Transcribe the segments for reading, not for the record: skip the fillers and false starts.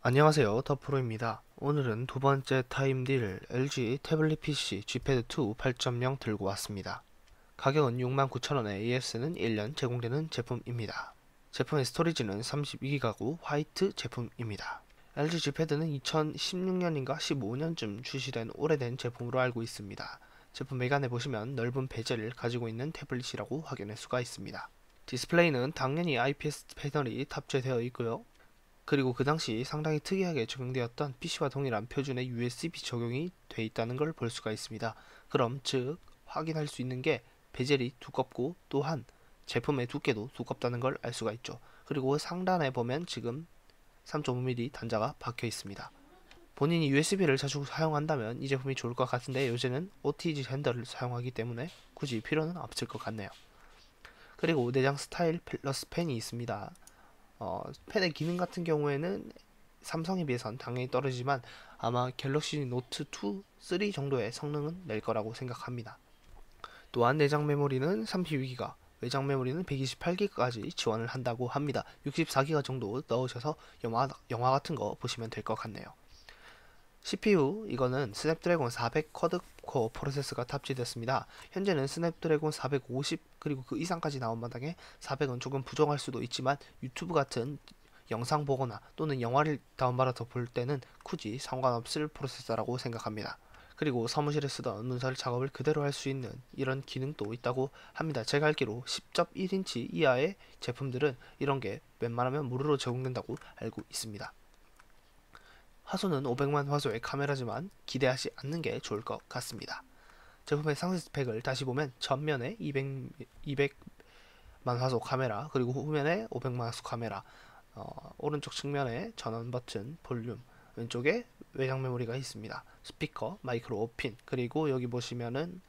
안녕하세요, 더프로입니다. 오늘은 두 번째 타임딜 LG 태블릿 PC Gpad 2 8.0 들고 왔습니다. 가격은 69,000원에 AS는 1년 제공되는 제품입니다. 제품의 스토리지는 32기가고 화이트 제품입니다. LG Gpad는 2016년인가 15년쯤 출시된 오래된 제품으로 알고 있습니다. 제품 외관에 보시면 넓은 베젤을 가지고 있는 태블릿이라고 확인할 수가 있습니다. 디스플레이는 당연히 IPS 패널이 탑재되어 있고요. 그리고 그 당시 상당히 특이하게 적용되었던 PC와 동일한 표준의 USB 적용이 돼 있다는 걸 볼 수가 있습니다. 그럼 즉 확인할 수 있는 게 베젤이 두껍고 또한 제품의 두께도 두껍다는 걸 알 수가 있죠. 그리고 상단에 보면 지금 3.5mm 단자가 박혀 있습니다. 본인이 USB를 자주 사용한다면 이 제품이 좋을 것 같은데 요새는 OTG 핸들을 사용하기 때문에 굳이 필요는 없을 것 같네요. 그리고 내장 스타일 플러스 펜이 있습니다. 펜의 기능 같은 경우에는 삼성에 비해선 당연히 떨어지지만 아마 갤럭시 노트 2, 3 정도의 성능은 낼 거라고 생각합니다. 또한 내장 메모리는 32기가, 외장 메모리는 128기가까지 지원을 한다고 합니다. 64기가 정도 넣으셔서 영화 같은 거 보시면 될 것 같네요. CPU 이거는 스냅드래곤 400 쿼드코어 프로세서가 탑재됐습니다. 현재는 스냅드래곤 450 그리고 그 이상까지 나온 마당에 400은 조금 부족할 수도 있지만 유튜브 같은 영상 보거나 또는 영화를 다운받아서 볼 때는 굳이 상관없을 프로세서라고 생각합니다. 그리고 사무실에 쓰던 문서 작업을 그대로 할 수 있는 이런 기능도 있다고 합니다. 제가 알기로 10.1인치 이하의 제품들은 이런 게 웬만하면 무료로 제공된다고 알고 있습니다. 화소는 500만 화소의 카메라지만 기대하지 않는 게 좋을 것 같습니다. 제품의 상세 스펙을 다시 보면 전면에 200만 화소 카메라, 그리고 후면에 500만 화소 카메라, 오른쪽 측면에 전원 버튼, 볼륨, 왼쪽에 외장 메모리가 있습니다. 스피커, 마이크로 5핀, 그리고 여기 보시면은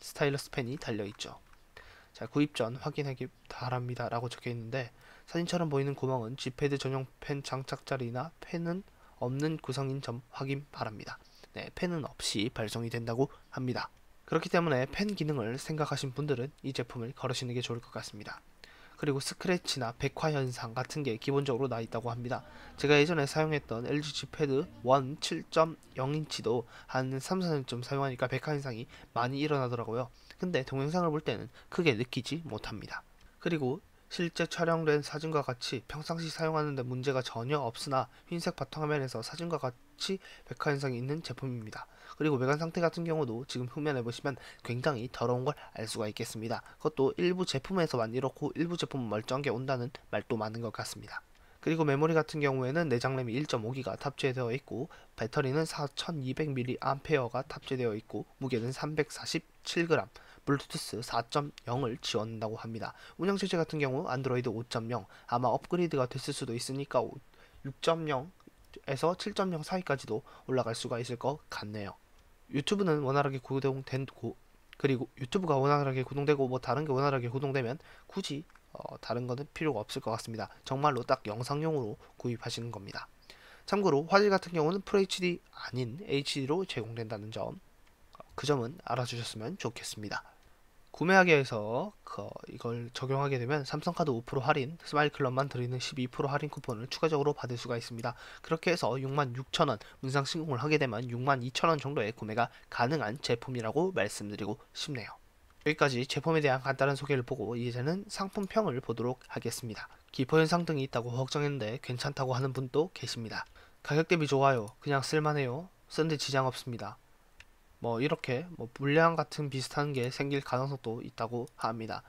스타일러스 펜이 달려있죠. 자, 구입 전 확인하기 바랍니다 라고 적혀있는데 사진처럼 보이는 구멍은 G패드 전용 펜 장착 자리나 펜은 없는 구성인 점 확인 바랍니다. 네, 펜은 없이 발송이 된다고 합니다. 그렇기 때문에 펜 기능을 생각하신 분들은 이 제품을 거르시는 게 좋을 것 같습니다. 그리고 스크래치나 백화 현상 같은 게 기본적으로 나 있다고 합니다. 제가 예전에 사용했던 LG G 패드 1 7.0인치도 한 3, 4년쯤 사용하니까 백화 현상이 많이 일어나더라고요. 근데 동영상을 볼 때는 크게 느끼지 못합니다. 그리고 실제 촬영된 사진과 같이 평상시 사용하는데 문제가 전혀 없으나 흰색 바탕화면에서 사진과 같이 백화 현상이 있는 제품입니다. 그리고 외관 상태 같은 경우도 지금 후면에 보시면 굉장히 더러운 걸 알 수가 있겠습니다. 그것도 일부 제품에서만 이렇고 일부 제품은 멀쩡하게 온다는 말도 많은 것 같습니다. 그리고 메모리 같은 경우에는 내장 램이 1.5기가 탑재되어 있고 배터리는 4200mAh가 탑재되어 있고 무게는 347g, 블루투스 4.0을 지원한다고 합니다. 운영체제 같은 경우 안드로이드 5.0, 아마 업그레이드가 됐을 수도 있으니까 6.0에서 7.0 사이까지도 올라갈 수가 있을 것 같네요. 유튜브는 원활하게 구동되고, 그리고 유튜브가 원활하게 구동되고 뭐 다른 게 원활하게 구동되면 굳이 다른 거는 필요가 없을 것 같습니다. 정말로 딱 영상용으로 구입하시는 겁니다. 참고로 화질 같은 경우는 FHD 아닌 HD로 제공된다는 점, 그 점은 알아주셨으면 좋겠습니다. 구매하기 위해서 이걸 적용하게 되면 삼성카드 5% 할인, 스마일클럽만 드리는 12% 할인 쿠폰을 추가적으로 받을 수가 있습니다. 그렇게 해서 66,000원 문상 신공을 하게 되면 62,000원 정도의 구매가 가능한 제품이라고 말씀드리고 싶네요. 여기까지 제품에 대한 간단한 소개를 보고 이제는 상품평을 보도록 하겠습니다. 기포 현상 등이 있다고 걱정했는데 괜찮다고 하는 분도 계십니다. 가격 대비 좋아요, 그냥 쓸만해요, 쓰는데 지장 없습니다. 뭐 이렇게 뭐 불량 같은 비슷한 게 생길 가능성도 있다고 합니다.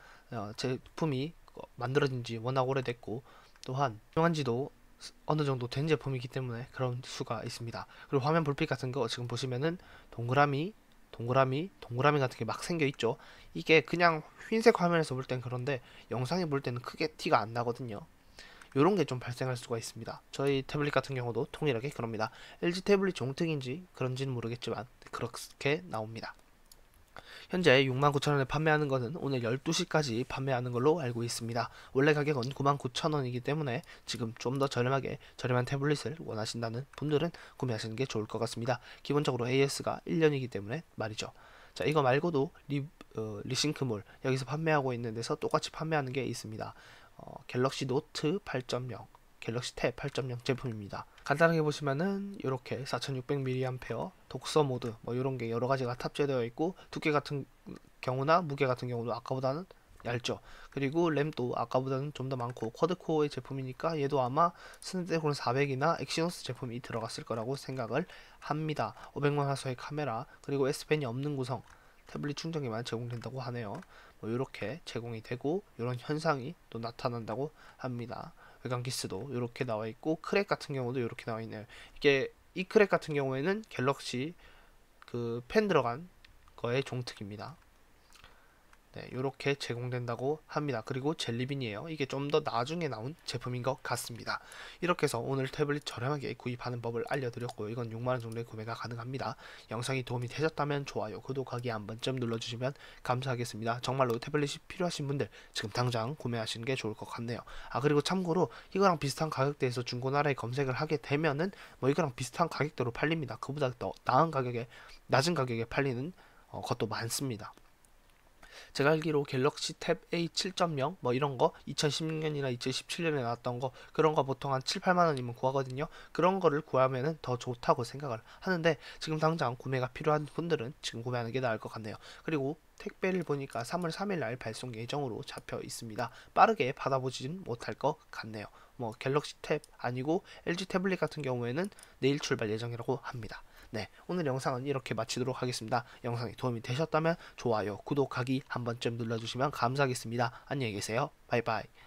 제품이 만들어진 지 워낙 오래됐고 또한 사용한 지도 어느 정도 된 제품이기 때문에 그런 수가 있습니다. 그리고 화면 불빛 같은 거 지금 보시면은 동그라미 같은 게 막 생겨 있죠. 이게 그냥 흰색 화면에서 볼 땐 그런데 영상에 볼 때는 크게 티가 안 나거든요. 요런 게 좀 발생할 수가 있습니다. 저희 태블릿 같은 경우도 동일하게 그럽니다. LG 태블릿 종특인지 그런지는 모르겠지만 그렇게 나옵니다. 현재 69,000원에 판매하는 것은 오늘 12시까지 판매하는 걸로 알고 있습니다. 원래 가격은 99,000원이기 때문에 지금 좀 더 저렴한 태블릿을 원하신다는 분들은 구매하시는 게 좋을 것 같습니다. 기본적으로 AS가 1년이기 때문에 말이죠. 자, 이거 말고도 리싱크몰 여기서 판매하고 있는 데서 똑같이 판매하는 게 있습니다. 갤럭시 노트 8.0, 갤럭시 탭 8.0 제품입니다. 간단하게 보시면은 이렇게 4600mAh 독서 모드 뭐 이런 게 여러 가지가 탑재되어 있고, 두께 같은 경우나 무게 같은 경우도 아까보다는 얇죠. 그리고 램도 아까보다는 좀 더 많고, 쿼드코어의 제품이니까 얘도 아마 스냅드래곤 400이나 엑시노스 제품이 들어갔을 거라고 생각을 합니다. 500만 화소의 카메라, 그리고 S펜이 없는 구성, 태블릿 충전기만 제공된다고 하네요. 뭐 이렇게 제공이 되고, 이런 현상이 또 나타난다고 합니다. 외관 기스도 이렇게 나와 있고, 크랙 같은 경우도 이렇게 나와 있네요. 이게 이 크랙 같은 경우에는 갤럭시 그 펜 들어간 거의 종특입니다. 네, 이렇게 제공된다고 합니다. 그리고 젤리빈이에요. 이게 좀 더 나중에 나온 제품인 것 같습니다. 이렇게 해서 오늘 태블릿 저렴하게 구입하는 법을 알려드렸고요. 이건 6만원 정도의 구매가 가능합니다. 영상이 도움이 되셨다면 좋아요, 구독하기 한 번쯤 눌러주시면 감사하겠습니다. 정말로 태블릿이 필요하신 분들 지금 당장 구매하시는 게 좋을 것 같네요. 아, 그리고 참고로 이거랑 비슷한 가격대에서 중고나라에 검색을 하게 되면은 뭐 이거랑 비슷한 가격대로 팔립니다. 그보다 더 낮은 가격에 팔리는 것도 많습니다. 제가 알기로 갤럭시 탭 A 7.0 뭐 이런 거 2016년이나 2017년에 나왔던 거, 그런 거 보통 한 7, 8만 원이면 구하거든요. 그런 거를 구하면은 더 좋다고 생각을 하는데, 지금 당장 구매가 필요한 분들은 지금 구매하는 게 나을 것 같네요. 그리고 택배를 보니까 3월 3일 날 발송 예정으로 잡혀 있습니다. 빠르게 받아보지는 못할 것 같네요. 뭐 갤럭시 탭 아니고 LG 태블릿 같은 경우에는 내일 출발 예정이라고 합니다. 네, 오늘 영상은 이렇게 마치도록 하겠습니다. 영상이 도움이 되셨다면 좋아요, 구독하기 한 번쯤 눌러주시면 감사하겠습니다. 안녕히 계세요. 바이바이.